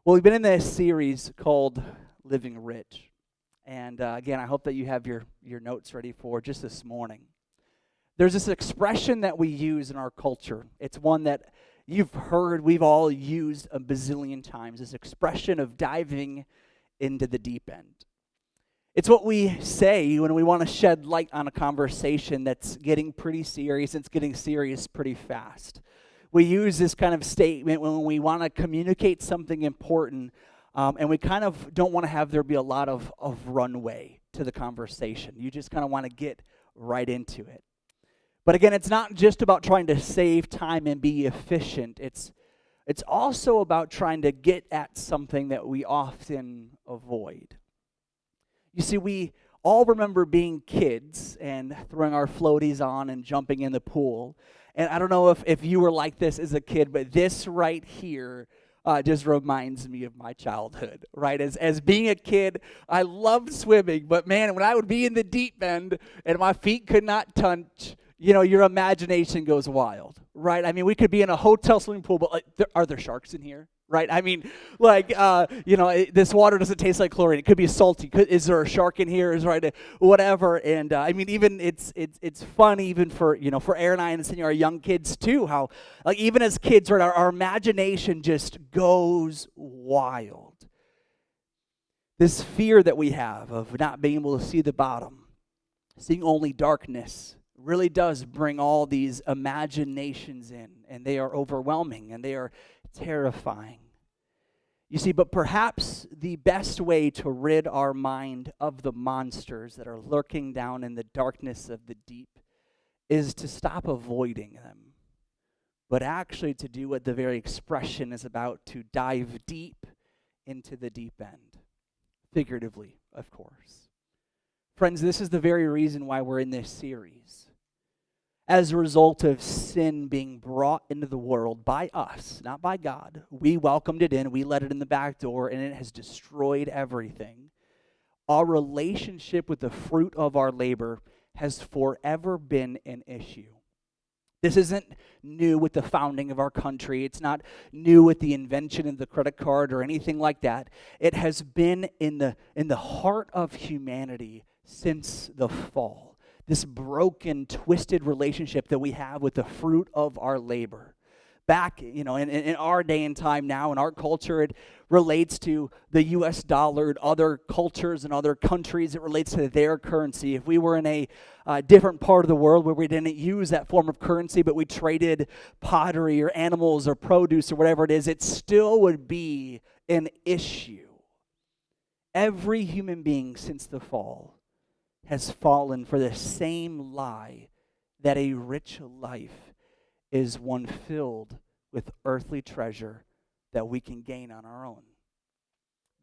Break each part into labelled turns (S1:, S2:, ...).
S1: Well, we've been in this series called Living Rich. And again, I hope that you have your notes ready for just this morning. There's this expression that we use in our culture. It's one that you've heard, we've all used a bazillion times, this expression of diving into the deep end. It's what we say when we want to shed light on a conversation that's getting pretty serious. It's getting serious pretty fast. We use this kind of statement when we want to communicate something important, and we kind of don't want to have there be a lot of runway to the conversation. You just kind of want to get right into it. But again, it's not just about trying to save time and be efficient. It's also about trying to get at something that we often avoid. You see, we all remember being kids and throwing our floaties on and jumping in the pool. And I don't know if you were like this as a kid, but this right here just reminds me of my childhood, right? As being a kid, I loved swimming, but man, when I would be in the deep end and my feet could not touch, your imagination goes wild, right? I mean, we could be in a hotel swimming pool, but are there sharks in here? Right? I mean, this water doesn't taste like chlorine. It could be salty. Is there a shark in here? Whatever. And I mean, even it's fun even for Aaron and I and our young kids too. How even as kids, right, our imagination just goes wild. This fear that we have of not being able to see the bottom, seeing only darkness, really does bring all these imaginations in, and they are overwhelming and they are terrifying. You see, but perhaps the best way to rid our mind of the monsters that are lurking down in the darkness of the deep is to stop avoiding them, but actually to do what the very expression is about, to dive deep into the deep end. Figuratively, of course. Friends, this is the very reason why we're in this series. As a result of sin being brought into the world by us, not by God, we welcomed it in, we let it in the back door, and it has destroyed everything. Our relationship with the fruit of our labor has forever been an issue. This isn't new with the founding of our country. It's not new with the invention of the credit card or anything like that. It has been in the heart of humanity since the fall. This broken, twisted relationship that we have with the fruit of our labor. Back, in our day and time now, in our culture, it relates to the U.S. dollar. In other cultures and other countries, it relates to their currency. If we were in a different part of the world where we didn't use that form of currency, but we traded pottery or animals or produce or whatever it is, it still would be an issue. Every human being since the fall has fallen for the same lie that a rich life is one filled with earthly treasure that we can gain on our own.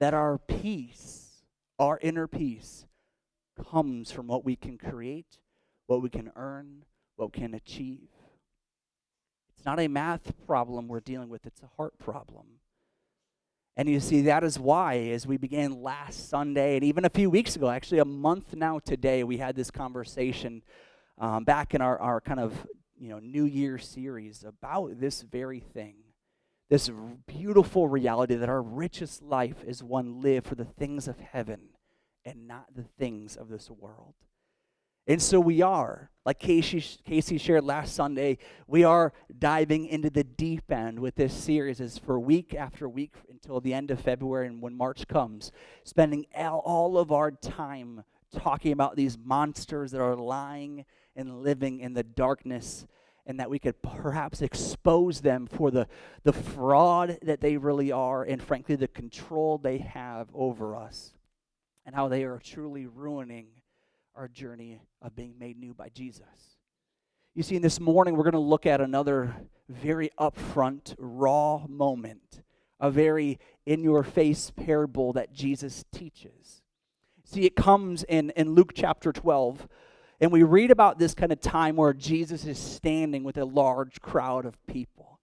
S1: That our peace, our inner peace, comes from what we can create, what we can earn, what we can achieve. It's not a math problem we're dealing with, it's a heart problem. And you see, that is why, as we began last Sunday, and even a few weeks ago, actually a month now today, we had this conversation back in our kind of New Year series about this very thing. This beautiful reality that our richest life is one lived for the things of heaven and not the things of this world. And so we are, like Casey shared last Sunday, we are diving into the deep end with this series as for week after week until the end of February, and when March comes, spending all of our time talking about these monsters that are lying and living in the darkness, and that we could perhaps expose them for the fraud that they really are, and frankly the control they have over us, and how they are truly ruining our journey of being made new by Jesus. You see, this morning we're going to look at another very upfront, raw moment, a very in-your-face parable that Jesus teaches. See, it comes in Luke chapter 12, and we read about this kind of time where Jesus is standing with a large crowd of people.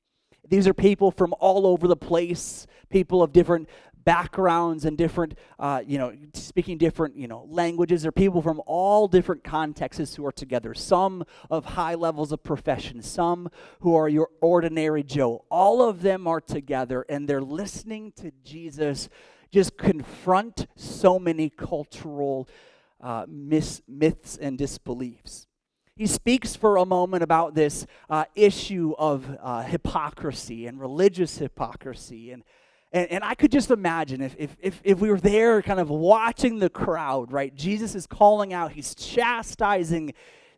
S1: These are people from all over the place, people of different backgrounds and different, speaking different, languages. There are people from all different contexts who are together. Some of high levels of profession, some who are your ordinary Joe. All of them are together, and they're listening to Jesus just confront so many cultural myths and disbeliefs. He speaks for a moment about this issue of hypocrisy and religious hypocrisy. And I could just imagine if we were there kind of watching the crowd, right? Jesus is calling out, he's chastising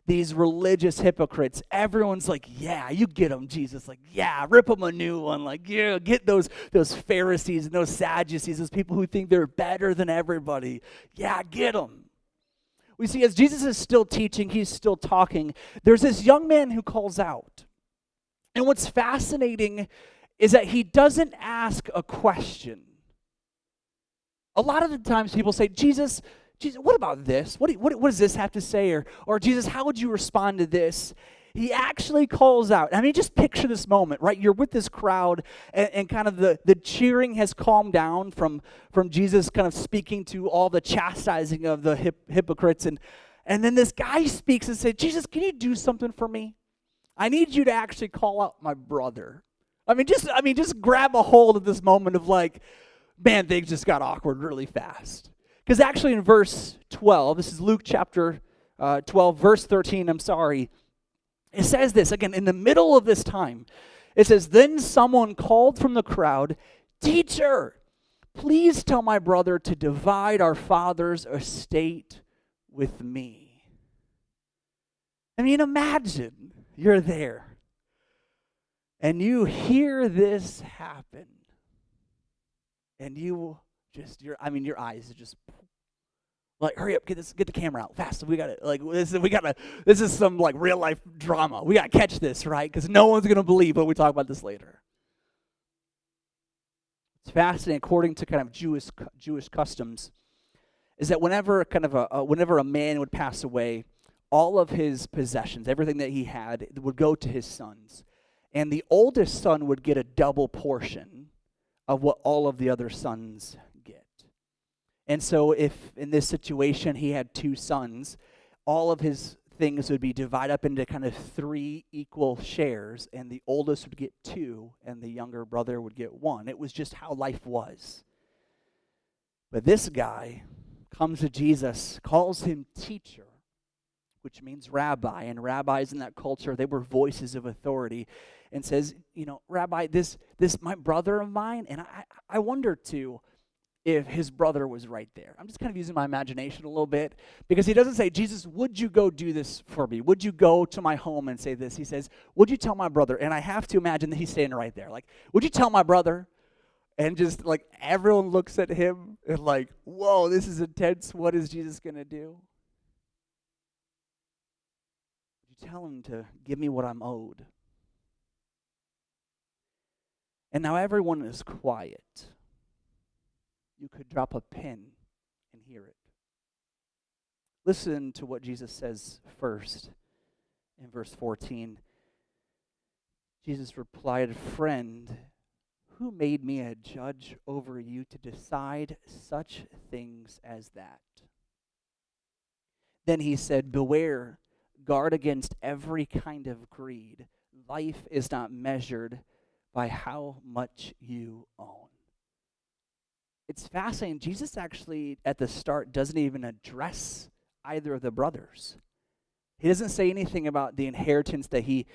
S1: these religious hypocrites. Everyone's like, yeah, you get them, Jesus. Like, yeah, rip them a new one. Like, yeah, get those Pharisees and those Sadducees, those people who think they're better than everybody. Yeah, get them. We see as Jesus is still teaching, he's still talking, there's this young man who calls out. And what's fascinating is that he doesn't ask a question. A lot of the times people say, Jesus, what about this? What does this have to say? Or Jesus, how would you respond to this? He actually calls out. I mean, just picture this moment, right? You're with this crowd, and kind of the cheering has calmed down from Jesus kind of speaking to all the chastising of the hypocrites. And then this guy speaks and says, Jesus, can you do something for me? I need you to actually call out my brother. Just grab a hold of this moment of like, man, things just got awkward really fast. Because actually in verse 12, this is Luke chapter 12, verse 13, it says this, again, in the middle of this time, it says, then someone called from the crowd, teacher, please tell my brother to divide our father's estate with me. I mean, imagine you're there, and you hear this happen, and your eyes are just like, hurry up, get the camera out fast. This is some like real life drama. We gotta catch this, right? Because no one's gonna believe when we talk about this later. It's fascinating, according to kind of Jewish customs, is that whenever a man would pass away, all of his possessions, everything that he had, would go to his sons, and the oldest son would get a double portion of what all of the other sons get. And so if in this situation he had two sons, all of his things would be divided up into kind of 3 equal shares, and the oldest would get 2 and the younger brother would get 1. It was just how life was. But this guy comes to Jesus, calls him teacher, which means rabbi, and rabbis in that culture, they were voices of authority, and says, Rabbi, this my brother of mine, and I wonder too if his brother was right there. I'm just kind of using my imagination a little bit, because he doesn't say, Jesus, would you go do this for me? Would you go to my home and say this? He says, would you tell my brother? And I have to imagine that he's standing right there. Like, would you tell my brother? And just like everyone looks at him and like, whoa, this is intense. What is Jesus going to do? Would you tell him to give me what I'm owed? And now everyone is quiet. You could drop a pin and hear it. Listen to what Jesus says first in verse 14. Jesus replied, friend, who made me a judge over you to decide such things as that? Then he said, beware, guard against every kind of greed. Life is not measured by how much you own. It's fascinating. Jesus actually, at the start, doesn't even address either of the brothers. He doesn't say anything about the inheritance that he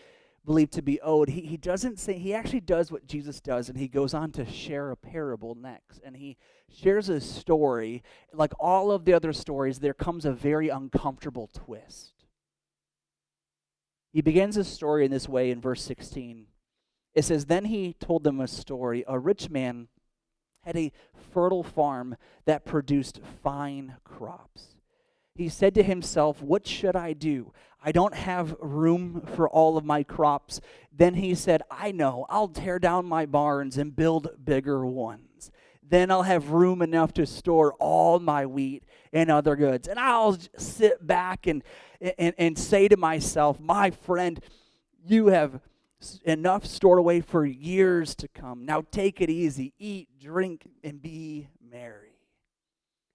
S1: believed to be owed. He doesn't say, he actually does what Jesus does, and he goes on to share a parable next. And he shares a story. Like all of the other stories, there comes a very uncomfortable twist. He begins his story in this way in verse 16. It says, then he told them a story. A rich man had a fertile farm that produced fine crops. He said to himself, what should I do? I don't have room for all of my crops. Then he said, I know, I'll tear down my barns and build bigger ones. Then I'll have room enough to store all my wheat and other goods. And I'll sit back and say to myself, my friend, you have enough stored away for years to come. Now take it easy, eat, drink, and be merry.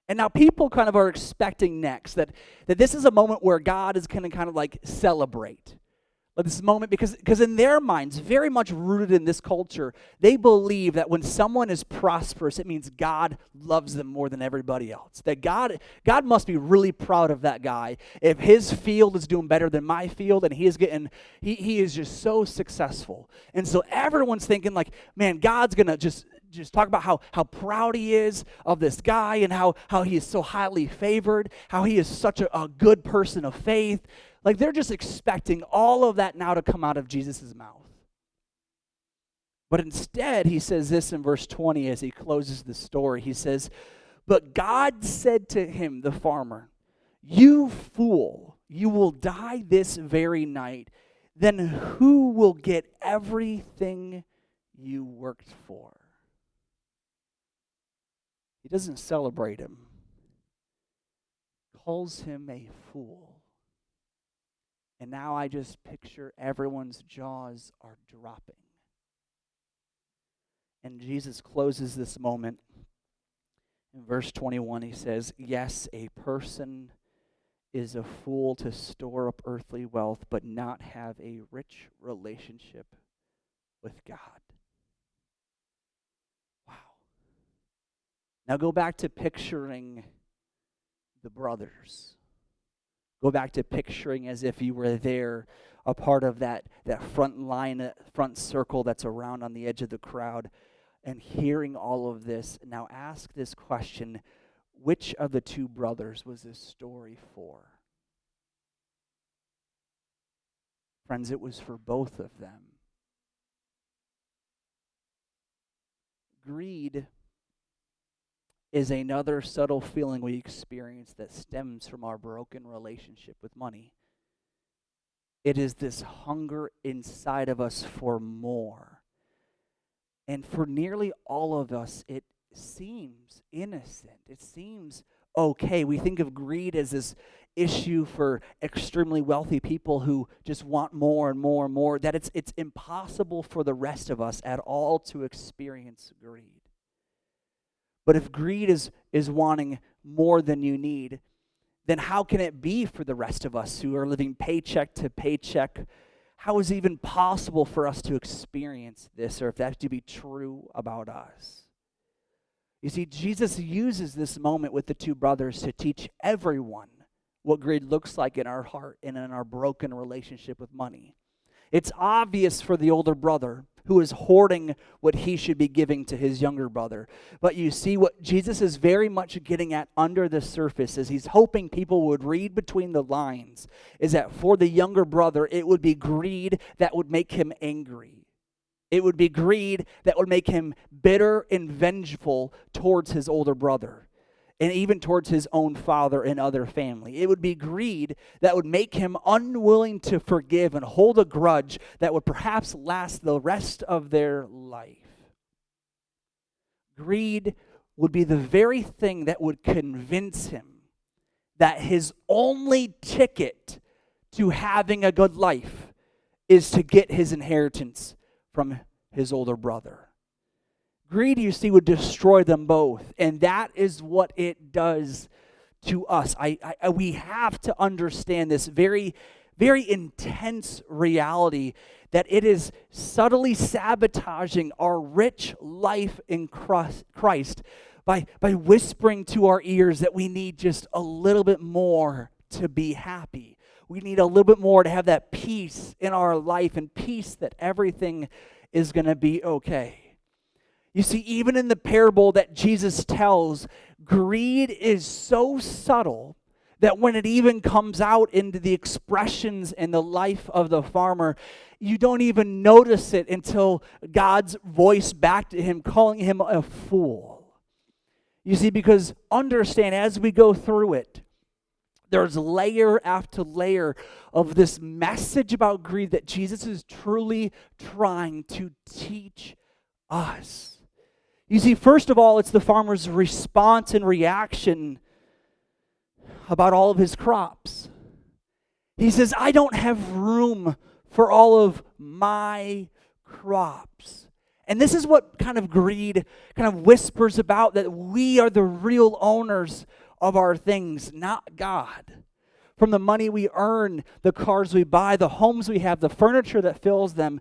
S1: And now people kind of are expecting next that this is a moment where God is going to kind of like celebrate. But this moment, because in their minds, very much rooted in this culture, they believe that when someone is prosperous, it means God loves them more than everybody else. That God must be really proud of that guy if his field is doing better than my field, and he is just so successful. And so everyone's thinking like, man, God's gonna just talk about how proud he is of this guy, and how he is so highly favored, how he is such a good person of faith. Like they're just expecting all of that now to come out of Jesus' mouth. But instead, he says this in verse 20 as he closes the story. He says, "But God said to him," the farmer, "You fool, you will die this very night. Then who will get everything you worked for?" He doesn't celebrate him. Calls him a fool. And now I just picture everyone's jaws are dropping. And Jesus closes this moment. In verse 21, he says, "Yes, a person is a fool to store up earthly wealth, but not have a rich relationship with God." Wow. Now go back to picturing the brothers. Go back to picturing as if you were there, a part of that front line, front circle that's around on the edge of the crowd, and hearing all of this. Now ask this question: which of the two brothers was this story for? Friends, it was for both of them. Greed is another subtle feeling we experience that stems from our broken relationship with money. It is this hunger inside of us for more. And for nearly all of us, it seems innocent. It seems okay. We think of greed as this issue for extremely wealthy people who just want more and more and more, that it's impossible for the rest of us at all to experience greed. But if greed is wanting more than you need, then how can it be for the rest of us who are living paycheck to paycheck? How is it even possible for us to experience this, or if that to be true about us? You see, Jesus uses this moment with the two brothers to teach everyone what greed looks like in our heart and in our broken relationship with money. It's obvious for the older brother who is hoarding what he should be giving to his younger brother. But you see what Jesus is very much getting at under the surface is he's hoping people would read between the lines, is that for the younger brother, it would be greed that would make him angry. It would be greed that would make him bitter and vengeful towards his older brother, and even towards his own father and other family. It would be greed that would make him unwilling to forgive and hold a grudge that would perhaps last the rest of their life. Greed would be the very thing that would convince him that his only ticket to having a good life is to get his inheritance from his older brother. Greed, you see, would destroy them both, and that is what it does to us. We have to understand this very, very intense reality that it is subtly sabotaging our rich life in Christ by whispering to our ears that we need just a little bit more to be happy. We need a little bit more to have that peace in our life, and peace that everything is going to be okay. You see, even in the parable that Jesus tells, greed is so subtle that when it even comes out into the expressions in the life of the farmer, you don't even notice it until God's voice back to him, calling him a fool. You see, because understand, as we go through it, there's layer after layer of this message about greed that Jesus is truly trying to teach us. You see, first of all, it's the farmer's response and reaction about all of his crops. He says, I don't have room for all of my crops. And this is what kind of greed kind of whispers about, that we are the real owners of our things, not God. From the money we earn, the cars we buy, the homes we have, the furniture that fills them.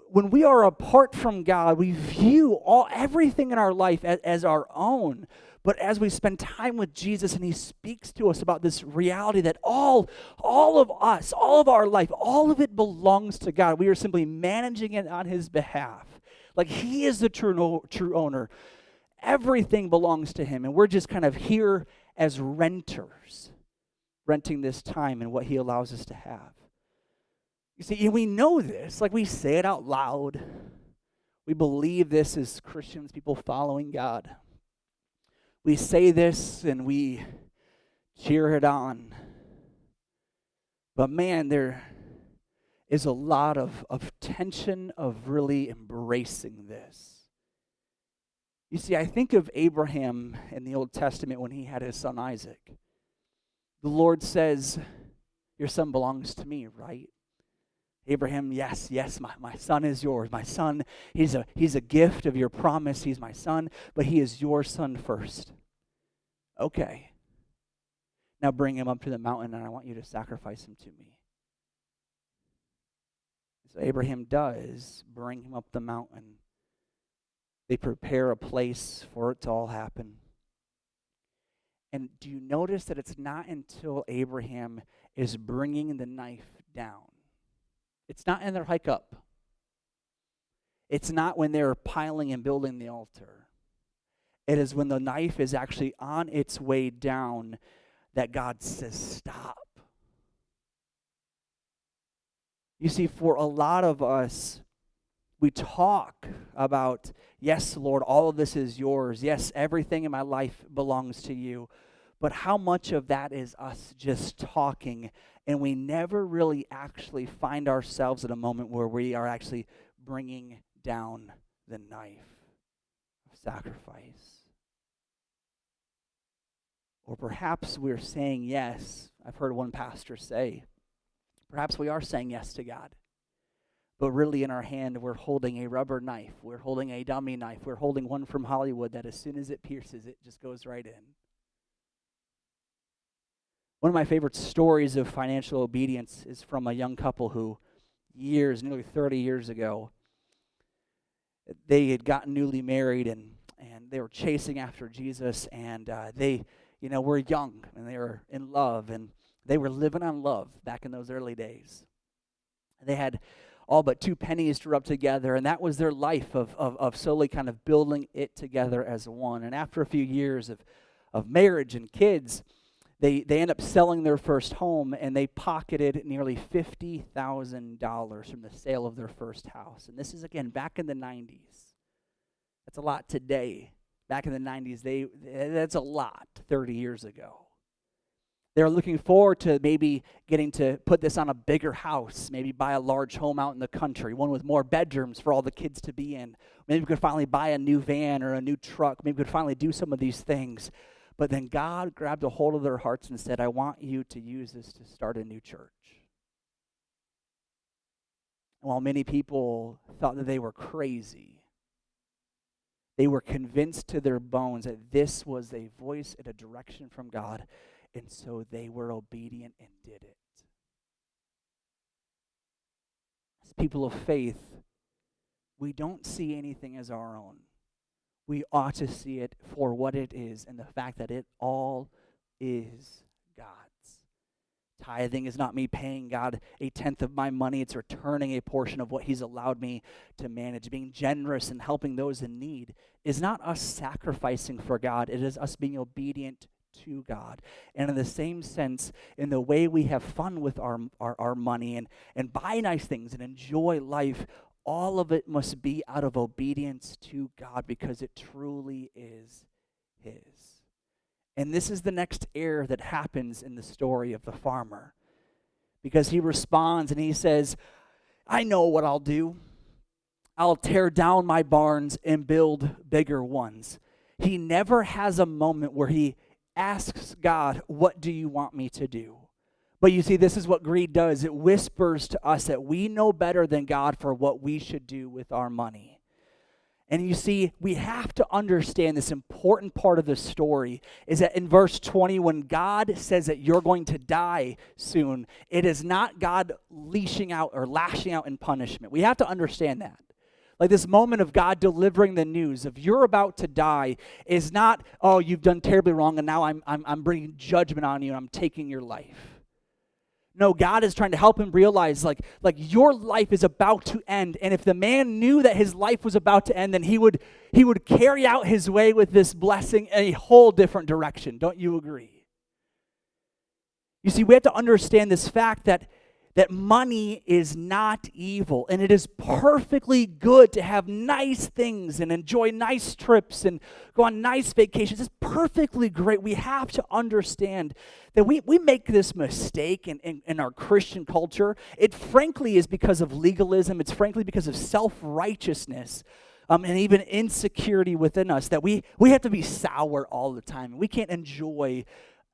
S1: When we are apart from God, we view everything in our life as our own. But as we spend time with Jesus and he speaks to us about this reality that all of us, all of our life, all of it belongs to God. We are simply managing it on his behalf. Like he is the true owner. Everything belongs to him. And we're just kind of here as renters, renting this time and what he allows us to have. You see, and we know this, like we say it out loud. We believe this as Christians, people following God. We say this and we cheer it on. But man, there is a lot of tension of really embracing this. You see, I think of Abraham in the Old Testament when he had his son Isaac. The Lord says, your son belongs to me, right? Abraham, yes, my son is yours. My son, he's a gift of your promise. He's my son, but he is your son first. Okay. Now bring him up to the mountain, and I want you to sacrifice him to me. So Abraham does bring him up the mountain. They prepare a place for it to all happen. And do you notice that it's not until Abraham is bringing the knife down? It's not in their hike up. It's not when they're piling and building the altar. It is when the knife is actually on its way down that God says, stop. You see, for a lot of us, we talk about, yes, Lord, all of this is yours. Yes, everything in my life belongs to you. But how much of that is us just talking, and we never really actually find ourselves in a moment where we are actually bringing down the knife of sacrifice? Or perhaps we're saying yes. I've heard one pastor say, perhaps we are saying yes to God. But really in our hand, we're holding a rubber knife. We're holding a dummy knife. We're holding one from Hollywood that as soon as it pierces, it just goes right in. One of my favorite stories of financial obedience is from a young couple who nearly 30 years ago, they had gotten newly married and they were chasing after Jesus, and they were young and they were in love, and they were living on love back in those early days. They had all but 2 pennies to rub together, and that was their life of slowly kind of building it together as one. And after a few years of marriage and kids, they end up selling their first home, and they pocketed nearly $50,000 from the sale of their first house. And this is, again, back in the 90s. That's a lot today. Back in the 90s, that's a lot 30 years ago. They're looking forward to maybe getting to put this on a bigger house, maybe buy a large home out in the country, one with more bedrooms for all the kids to be in. Maybe we could finally buy a new van or a new truck. Maybe we could finally do some of these things. But then God grabbed a hold of their hearts and said, I want you to use this to start a new church. And while many people thought that they were crazy, they were convinced to their bones that this was a voice and a direction from God, and so they were obedient and did it. As people of faith, we don't see anything as our own. We ought to see it for what it is, and the fact that it all is God's. Tithing is not me paying God 1/10 of my money. It's returning a portion of what he's allowed me to manage. Being generous and helping those in need is not us sacrificing for God. It is us being obedient to God. And in the same sense, in the way we have fun with our money and buy nice things and enjoy life, all of it must be out of obedience to God, because it truly is his. And this is the next error that happens in the story of the farmer, because he responds and he says, I know what I'll do. I'll tear down my barns and build bigger ones. He never has a moment where he asks God, what do you want me to do? But you see, this is what greed does. It whispers to us that we know better than God for what we should do with our money. And you see, we have to understand this important part of the story is that in verse 20, when God says that you're going to die soon, it is not God leashing out or lashing out in punishment. We have to understand that. Like this moment of God delivering the news of you're about to die is not, oh, you've done terribly wrong and now I'm bringing judgment on you and I'm taking your life. No, God is trying to help him realize like your life is about to end. And if the man knew that his life was about to end, then he would carry out his way with this blessing in a whole different direction. Don't you agree? You see, we have to understand this fact that money is not evil, and it is perfectly good to have nice things and enjoy nice trips and go on nice vacations. It's perfectly great. We have to understand that we make this mistake in our Christian culture. It frankly is because of legalism. It's frankly because of self-righteousness and even insecurity within us that we have to be sour all the time. We can't enjoy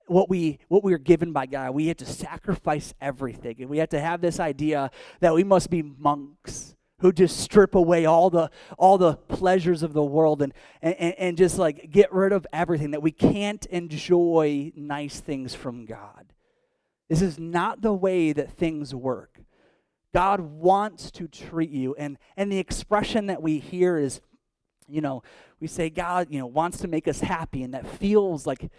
S1: what we are given by God. We have to sacrifice everything. And we have to have this idea that we must be monks who just strip away all the pleasures of the world and just like get rid of everything, that we can't enjoy nice things from God. This is not the way that things work. God wants to treat you. And the expression that we hear is, we say God, wants to make us happy, and that feels like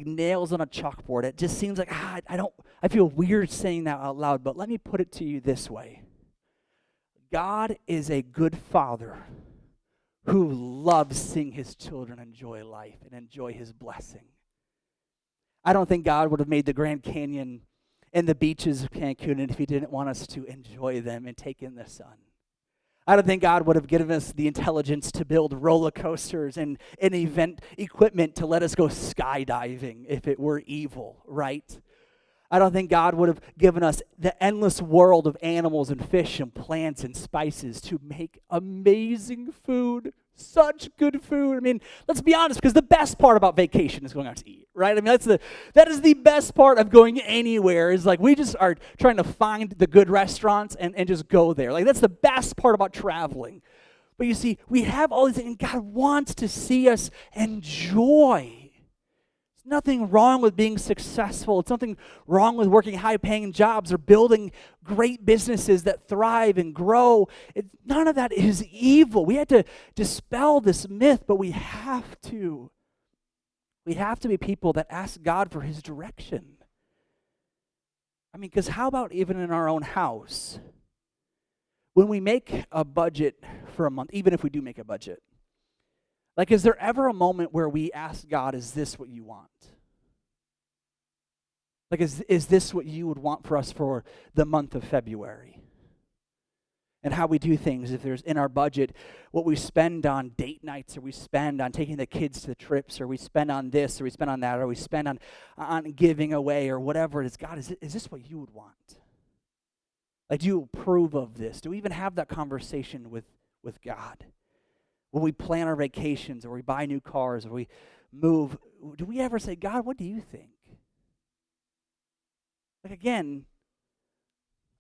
S1: nails on a chalkboard. It just seems like, I feel weird saying that out loud, but let me put it to you this way. God is a good father who loves seeing his children enjoy life and enjoy his blessing. I don't think God would have made the Grand Canyon and the beaches of Cancun if he didn't want us to enjoy them and take in the sun. I don't think God would have given us the intelligence to build roller coasters and event equipment to let us go skydiving if it were evil, right? I don't think God would have given us the endless world of animals and fish and plants and spices to make amazing food, such good food. I mean, let's be honest, because the best part about vacation is going out to eat, right? I mean, that is the best part of going anywhere, is like we just are trying to find the good restaurants and just go there. Like that's the best part about traveling. But you see, we have all these things, and God wants to see us enjoy. There's nothing wrong with being successful. It's nothing wrong with working high-paying jobs or building great businesses that thrive and grow. None of that is evil. We have to dispel this myth, but we have to. We have to be people that ask God for his direction. I mean, because how about even in our own house? When we make a budget for a month, even if we do make a budget, like, is there ever a moment where we ask God, is this what you want? Like, is this what you would want for us for the month of February? And how we do things, if there's in our budget, what we spend on date nights, or we spend on taking the kids to the trips, or we spend on this, or we spend on that, or we spend on giving away, or whatever it is. God, is this what you would want? Like, do you approve of this? Do we even have that conversation with God? When we plan our vacations, or we buy new cars, or we move, do we ever say, God, what do you think? Like, again,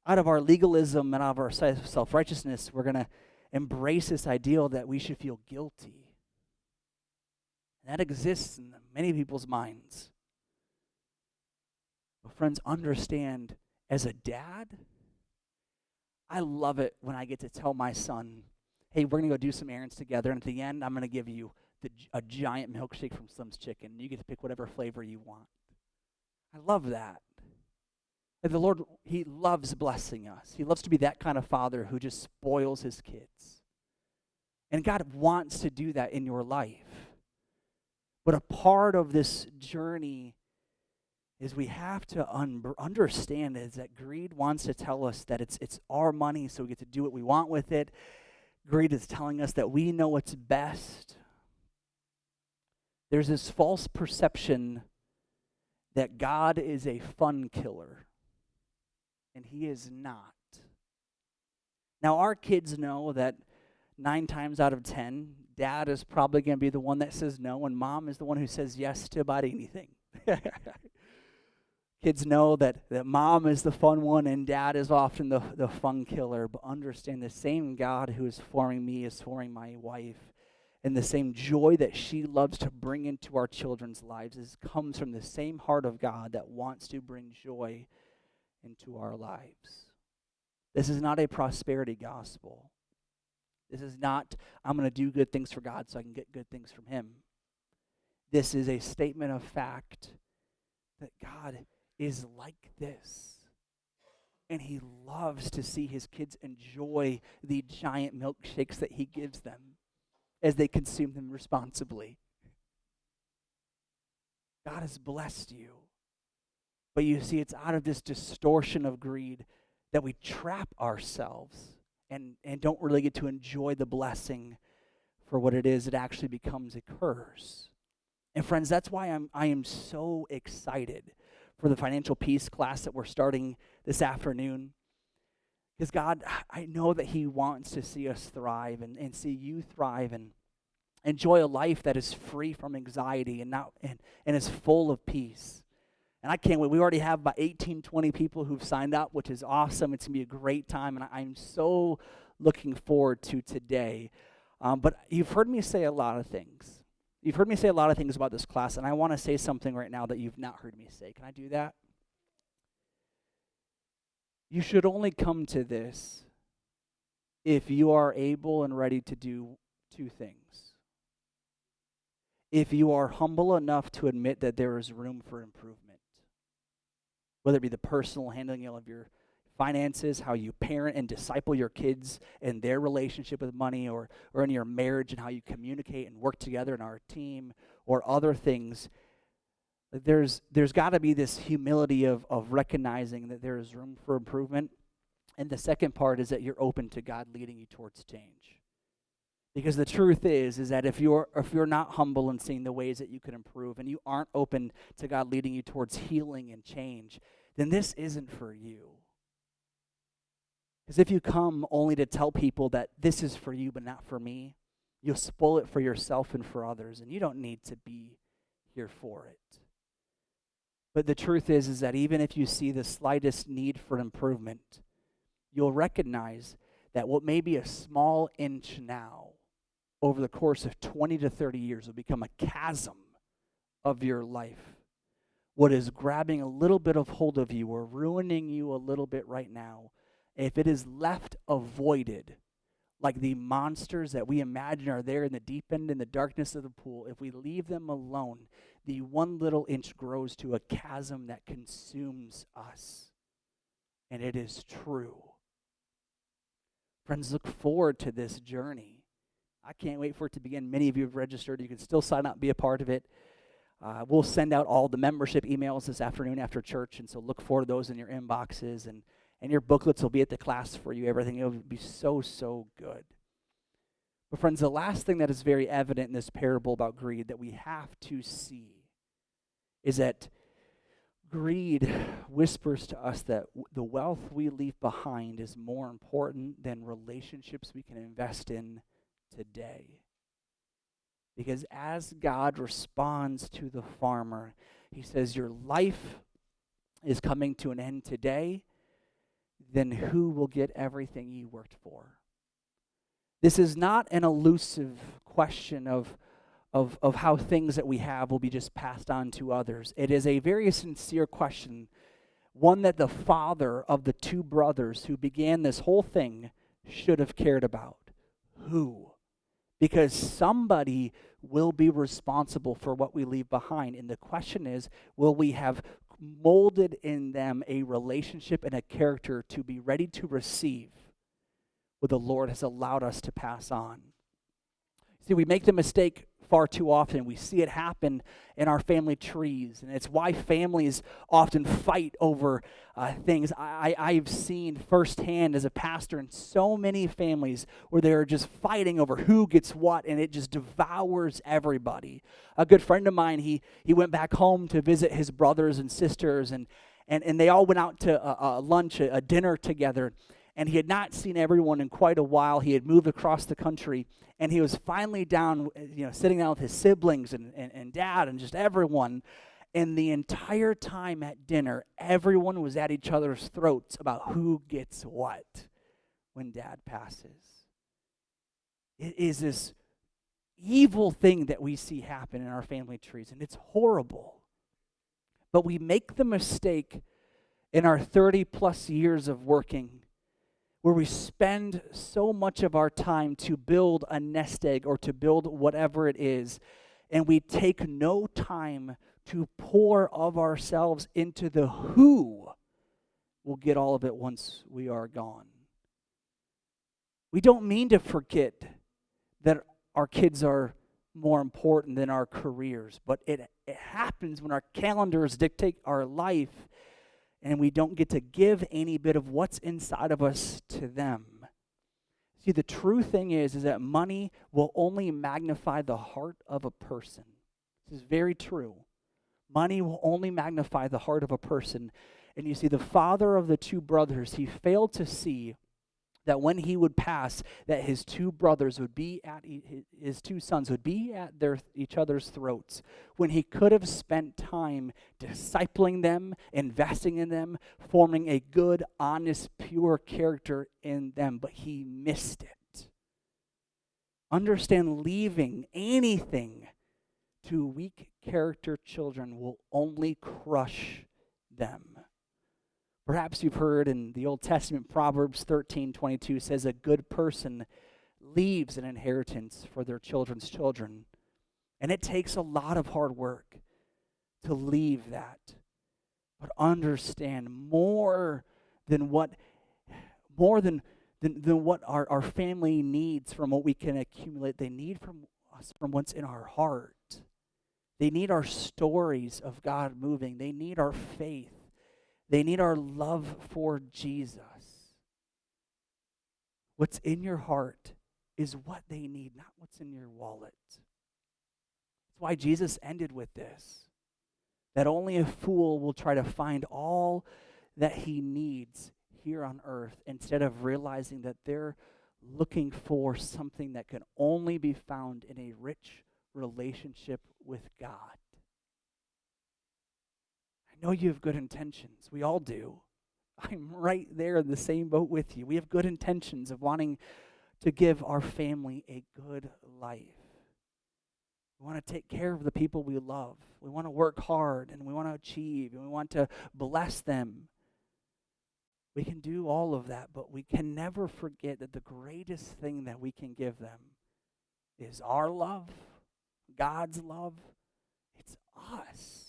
S1: out of our legalism and out of our self-righteousness, we're going to embrace this ideal that we should feel guilty. And that exists in many people's minds. But friends, understand, as a dad, I love it when I get to tell my son, hey, we're going to go do some errands together, and at the end, I'm going to give you a giant milkshake from Slim's Chicken, and you get to pick whatever flavor you want. I love that. And the Lord, he loves blessing us. He loves to be that kind of father who just spoils his kids. And God wants to do that in your life. But a part of this journey is we have to understand is that greed wants to tell us that it's our money, so we get to do what we want with it. Greed is telling us that we know what's best. There's this false perception that God is a fun killer. And he is not. Now, our kids know that 9 times out of 10, dad is probably going to be the one that says no, and mom is the one who says yes to about anything. Kids know that mom is the fun one and dad is often the fun killer, but understand the same God who is forming me is forming my wife. And the same joy that she loves to bring into our children's lives comes from the same heart of God that wants to bring joy into our lives. This is not a prosperity gospel. This is not, I'm going to do good things for God so I can get good things from him. This is a statement of fact that God is like this. And he loves to see his kids enjoy the giant milkshakes that he gives them as they consume them responsibly. God has blessed you. But you see, it's out of this distortion of greed that we trap ourselves and don't really get to enjoy the blessing for what it is. It actually becomes a curse. And friends, that's why I am so excited for the financial peace class that we're starting this afternoon. Because God, I know that he wants to see us thrive and see you thrive and enjoy a life that is free from anxiety and is full of peace. And I can't wait. We already have about 18, 20 people who've signed up, which is awesome. It's going to be a great time, and I'm so looking forward to today. But you've heard me say a lot of things. You've heard me say a lot of things about this class, and I want to say something right now that you've not heard me say. Can I do that? You should only come to this if you are able and ready to do two things. If you are humble enough to admit that there is room for improvement, whether it be the personal handling of your finances, how you parent and disciple your kids and their relationship with money, or in your marriage and how you communicate and work together in our team, or other things. There's got to be this humility of recognizing that there is room for improvement. And the second part is that you're open to God leading you towards change. Because the truth is that if you're not humble and seeing the ways that you can improve, and you aren't open to God leading you towards healing and change, then this isn't for you. Because if you come only to tell people that this is for you but not for me, you'll spoil it for yourself and for others, and you don't need to be here for it. But the truth is that even if you see the slightest need for improvement, you'll recognize that what may be a small inch now, over the course of 20 to 30 years, will become a chasm of your life. What is grabbing a little bit of hold of you or ruining you a little bit right now, if it is left avoided, like the monsters that we imagine are there in the deep end, in the darkness of the pool, if we leave them alone, the one little inch grows to a chasm that consumes us. And it is true. Friends, look forward to this journey. I can't wait for it to begin. Many of you have registered. You can still sign up, be a part of it. We'll send out all the membership emails this afternoon after church, and so look forward to those in your inboxes, and your booklets will be at the class for you, everything. It'll be so, so good. But friends, the last thing that is very evident in this parable about greed that we have to see is that greed whispers to us that the wealth we leave behind is more important than relationships we can invest in today. Because as God responds to the farmer, he says, your life is coming to an end today, then who will get everything you worked for? This is not an elusive question of how things that we have will be just passed on to others. It is a very sincere question, one that the father of the two brothers who began this whole thing should have cared about. Who? Because somebody will be responsible for what we leave behind. And the question is, will we have molded in them a relationship and a character to be ready to receive what the Lord has allowed us to pass on? See, we make the mistake far too often. We see it happen in our family trees, and it's why families often fight over things. I've seen firsthand as a pastor in so many families where they're just fighting over who gets what, and it just devours everybody. A good friend of mine, he went back home to visit his brothers and sisters, and they all went out to a lunch, a dinner together. And he had not seen everyone in quite a while. He had moved across the country, and he was finally down, sitting down with his siblings and dad and just everyone. And the entire time at dinner, everyone was at each other's throats about who gets what when dad passes. It is this evil thing that we see happen in our family trees, and it's horrible. But we make the mistake in our 30 plus years of working where we spend so much of our time to build a nest egg or to build whatever it is, and we take no time to pour of ourselves into the who will get all of it once we are gone. We don't mean to forget that our kids are more important than our careers, but it happens when our calendars dictate our life and we don't get to give any bit of what's inside of us to them. See, the true thing is that money will only magnify the heart of a person. This is very true. Money will only magnify the heart of a person. And you see, the father of the two brothers, he failed to see that when he would pass, that his two brothers would be at, his two sons would be at each other's throats, when he could have spent time discipling them, investing in them, forming a good, honest, pure character in them, but he missed it. Understand, leaving anything to weak character children will only crush them. Perhaps you've heard in the Old Testament, Proverbs 13:22 says, a good person leaves an inheritance for their children's children. And it takes a lot of hard work to leave that. But understand, more than what our family needs from what we can accumulate, they need from us from what's in our heart. They need our stories of God moving. They need our faith. They need our love for Jesus. What's in your heart is what they need, not what's in your wallet. That's why Jesus ended with this, that only a fool will try to find all that he needs here on earth instead of realizing that they're looking for something that can only be found in a rich relationship with God. I know you have good intentions. We all do. I'm right there in the same boat with you. We have good intentions of wanting to give our family a good life. We want to take care of the people we love. We want to work hard, and we want to achieve, and we want to bless them. We can do all of that, but we can never forget that the greatest thing that we can give them is our love, God's love. It's us.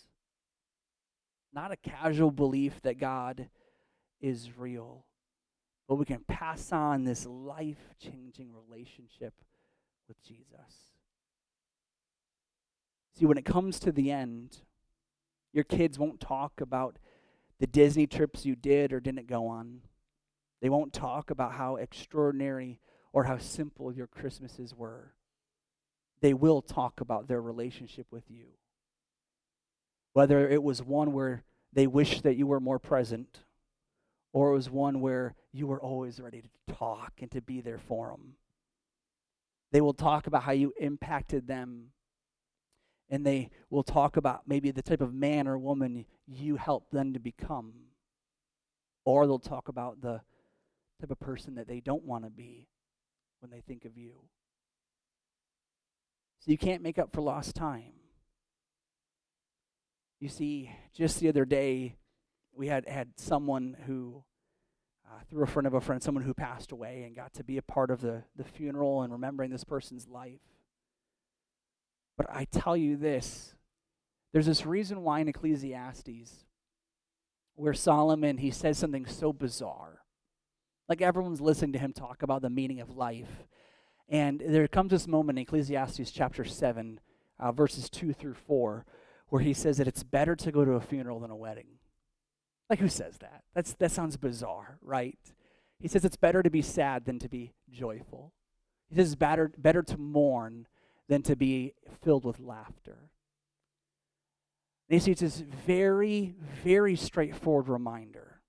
S1: Not a casual belief that God is real, but we can pass on this life-changing relationship with Jesus. See, when it comes to the end, your kids won't talk about the Disney trips you did or didn't go on. They won't talk about how extraordinary or how simple your Christmases were. They will talk about their relationship with you. Whether it was one where they wished that you were more present, or it was one where you were always ready to talk and to be there for them. They will talk about how you impacted them, and they will talk about maybe the type of man or woman you helped them to become. Or they'll talk about the type of person that they don't want to be when they think of you. So you can't make up for lost time. You see, just the other day, we had someone who, through a friend of a friend, someone who passed away and got to be a part of the funeral and remembering this person's life. But I tell you this, there's this reason why in Ecclesiastes, where Solomon, he says something so bizarre. Like everyone's listening to him talk about the meaning of life. And there comes this moment in Ecclesiastes chapter 7, verses 2 through 4, where he says that it's better to go to a funeral than a wedding. Like, who says that? That sounds bizarre, right? He says it's better to be sad than to be joyful. He says it's better to mourn than to be filled with laughter. And you see, it's this very, very straightforward reminder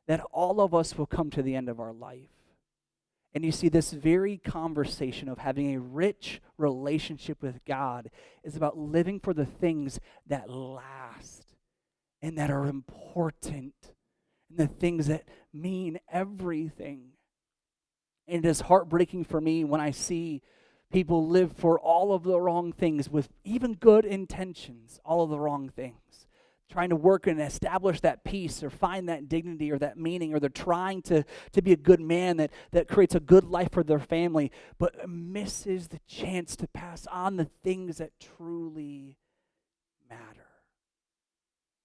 S1: that all of us will come to the end of our life. And you see, this very conversation of having a rich relationship with God is about living for the things that last and that are important and the things that mean everything. And it is heartbreaking for me when I see people live for all of the wrong things with even good intentions, all of the wrong things, trying to work and establish that peace or find that dignity or that meaning, or they're trying to be a good man that creates a good life for their family, but misses the chance to pass on the things that truly matter.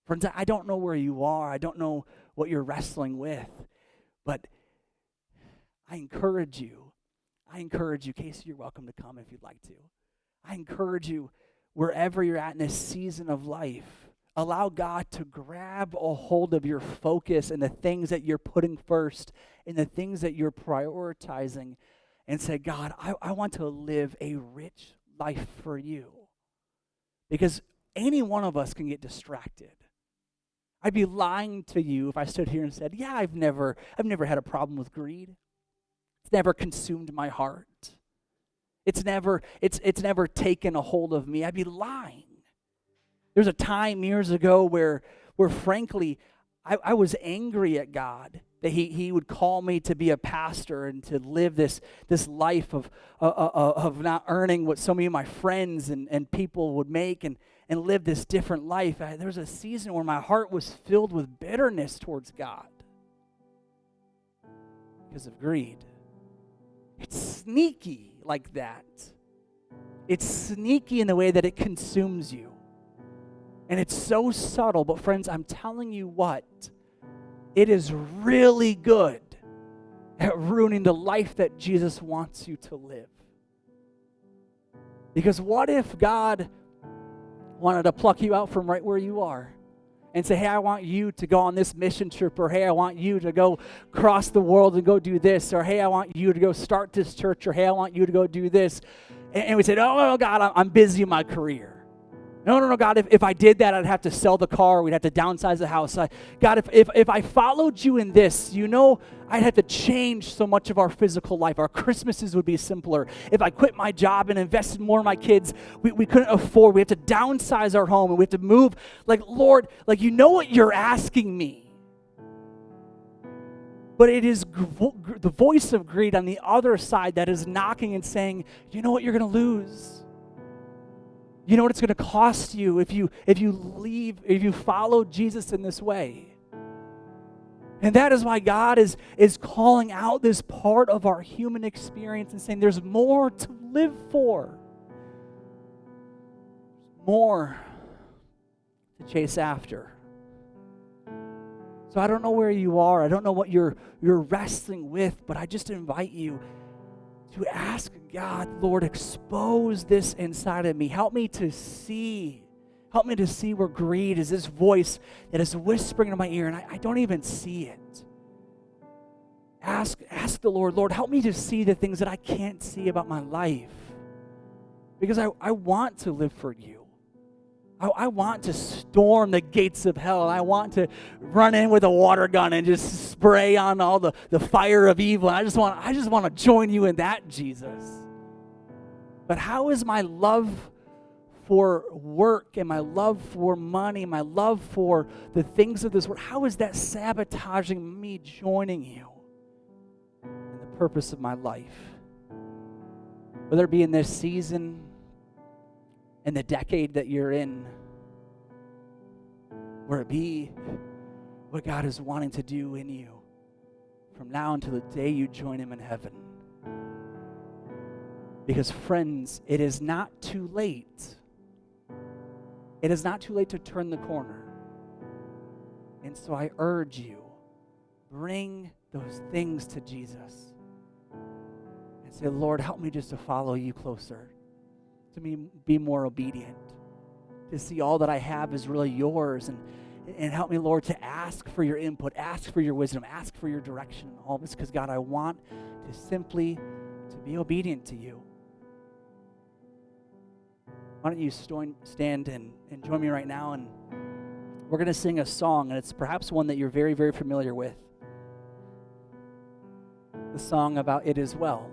S1: Friends, I don't know where you are. I don't know what you're wrestling with, but I encourage you, Casey, you're welcome to come if you'd like to. I encourage you, wherever you're at in this season of life, allow God to grab a hold of your focus and the things that you're putting first and the things that you're prioritizing, and say, God, I want to live a rich life for you. Because any one of us can get distracted. I'd be lying to you if I stood here and said, yeah, I've never had a problem with greed. It's never consumed my heart. It's never taken a hold of me. I'd be lying. There's a time years ago where frankly, I was angry at God that he would call me to be a pastor and to live this life of not earning what so many of my friends and people would make and live this different life. There was a season where my heart was filled with bitterness towards God because of greed. It's sneaky like that. It's sneaky in the way that it consumes you. And it's so subtle, but friends, I'm telling you what, it is really good at ruining the life that Jesus wants you to live. Because what if God wanted to pluck you out from right where you are and say, hey, I want you to go on this mission trip, or hey, I want you to go cross the world and go do this, or hey, I want you to go start this church, or hey, I want you to go do this. And we say, oh, God, I'm busy in my career. No, God, if I did that, I'd have to sell the car. We'd have to downsize the house. God, if I followed you in this, I'd have to change so much of our physical life. Our Christmases would be simpler. If I quit my job and invested more in my kids, we couldn't afford. We have to downsize our home, and we have to move. Lord, you know what you're asking me. But it is the voice of greed on the other side that is knocking and saying, you know what you're going to lose. You know what it's going to cost you if you follow Jesus in this way. And that is why God is calling out this part of our human experience and saying there's more to live for. More to chase after. So I don't know where you are. I don't know what you're wrestling with, but I just invite you to ask God, Lord, expose this inside of me. Help me to see where greed is, this voice that is whispering in my ear, and I don't even see it. Ask the Lord, help me to see the things that I can't see about my life. Because I want to live for you. I want to storm the gates of hell. I want to run in with a water gun and just spray on all the fire of evil. I just want to join you in that, Jesus. But how is my love for work and my love for money, my love for the things of this world, how is that sabotaging me joining you in the purpose of my life? Whether it be in this season, in the decade that you're in, or it be what God is wanting to do in you from now until the day you join him in heaven. Because friends, it is not too late. It is not too late to turn the corner. And so I urge you, bring those things to Jesus and say, Lord, help me just to follow you closer, to be more obedient, to see all that I have is really yours, and help me, Lord, to ask for your input, ask for your wisdom, ask for your direction in all this, because, God, I want to simply to be obedient to you. Why don't you stand and join me right now, and we're going to sing a song, and it's perhaps one that you're very, very familiar with. the song about It Is Well,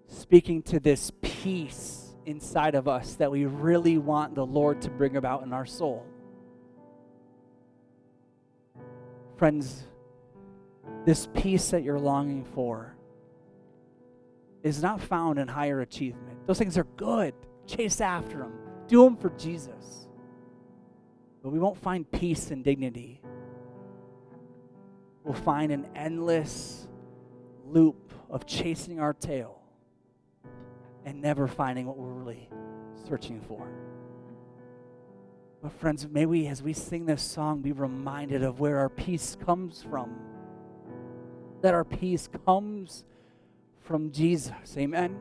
S1: speaking to this peace inside of us that we really want the Lord to bring about in our soul. Friends, this peace that you're longing for is not found in higher achievement. Those things are good. Chase after them. Do them for Jesus. But we won't find peace and dignity. We'll find an endless loop of chasing our tail and never finding what we're really searching for. But friends, may we, as we sing this song, be reminded of where our peace comes from. That our peace comes from Jesus. Amen?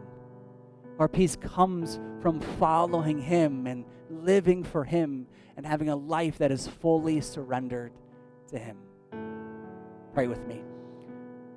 S1: Our peace comes from following Him and living for Him and having a life that is fully surrendered to Him. Pray with me.